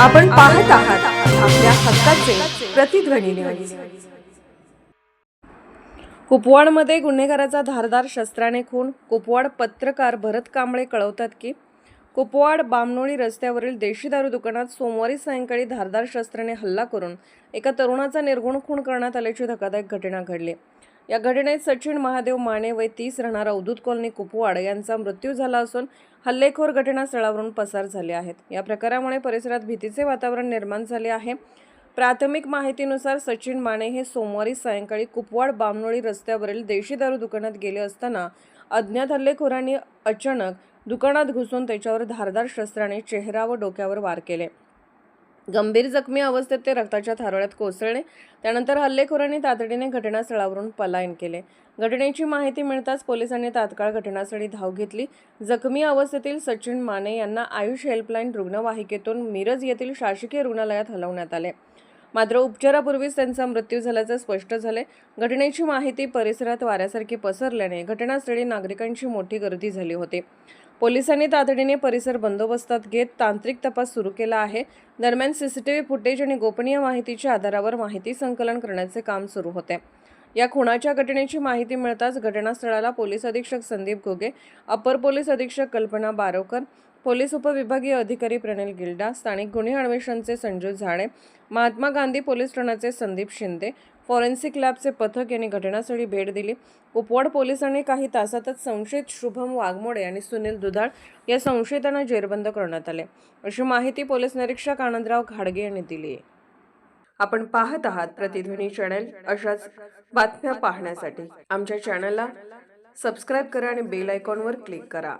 आपण पाहत आहात आपल्या हक्काचे प्रतिध्वनी न्यूज. कुपवाडमध्ये गुन्हेगाराचा धारदार शस्त्राने खून. कुपवाड पत्रकार भरत कांबळे कळवतात की कुपवाड बामनोळी रस्त्यावरील देशी दारू दुकानात सोमवारी सायंकाळी धारदार शस्त्राने हल्ला करून एका तरुणाचा निर्घुण खून करण्यात आल्याची धक्कादायक घटना घडली. या घटनेत सचिन महादेव माने वय 30 राहणार अवधूत कॉलनी कुपवाड यांचा मृत्यू झाला असून हल्लेखोर घटनास्थळावरून पसार झाले आहेत. या प्रकारामुळे परिसरात भीतीचे वातावरण निर्माण झाले आहे. प्राथमिक माहितीनुसार सचिन माने हे सोमवारी सायंकाळी कुपवाड बामनोळी रस्त्यावरील देशी दारू दुकानात गेले असताना अज्ञात हल्लेखोरांनी अचानक दुकानात घुसून त्याच्यावर धारदार शस्त्राने चेहरा व डोक्यावर वार केले. गंभीर जखमी अवस्थेत ते रक्ताच्या थारोळ्यात कोसळले. त्यानंतर हल्लेखोरांनी तातडीने घटनास्थळावरून पलायन केले. घटनेची माहिती मिळताच पोलिसांनी तात्काळ घटनास्थळी धाव घेतली. जखमी अवस्थेतील सचिन माने यांना आयुष हेल्पलाईन रुग्णवाहिकेतून मिरज येथील शासकीय रुग्णालयात हलवण्यात आले. मात्र उपचारापूर्वीच त्यांचा मृत्यू झाल्याचे स्पष्ट झाले. घटनेची माहिती परिसरात वाऱ्यासारखी पसरल्याने घटनास्थळी नागरिकांची मोठी गर्दी झाली होती. पोलिसांनी तातडीने परिसर बंदोबस्तात घेत तांत्रिक तपास सुरू केला आहे. दरम्यान सीसीटीव्ही फुटेज आणि गोपनीय माहितीच्या आधारावर माहिती संकलन करण्याचे काम सुरू होते. या खुनाच्या घटनेची माहिती मिळताच घटनास्थळाला पोलीस अधीक्षक संदीप घोगे, अपर पोलीस अधीक्षक कल्पना बारोकर, पोलीस उपविभागीय अधिकारी प्रणिल गिल्डा, स्थानिक गुन्हे अन्वेषणचे संजू झाडे, महात्मा गांधी पोलीस ठाण्याचे संदीप शिंदे, फॉरेन्सिक लॅबचे पथक यांनी घटनास्थळी भेट दिली. कुपवाड पोलिसांनी काही तासातच संशयित शुभम वाघमोडे आणि सुनील दुधाळ या संशयितांना जेरबंद करण्यात आले, अशी माहिती पोलीस निरीक्षक आनंदराव घाडगे यांनी दिली. आपण पाहत आहात प्रतिध्वनी चॅनल. अशाच बातम्या पाहण्यासाठी आमच्या चॅनलला सबस्क्राईब करा आणि बेल आयकॉनवर क्लिक करा.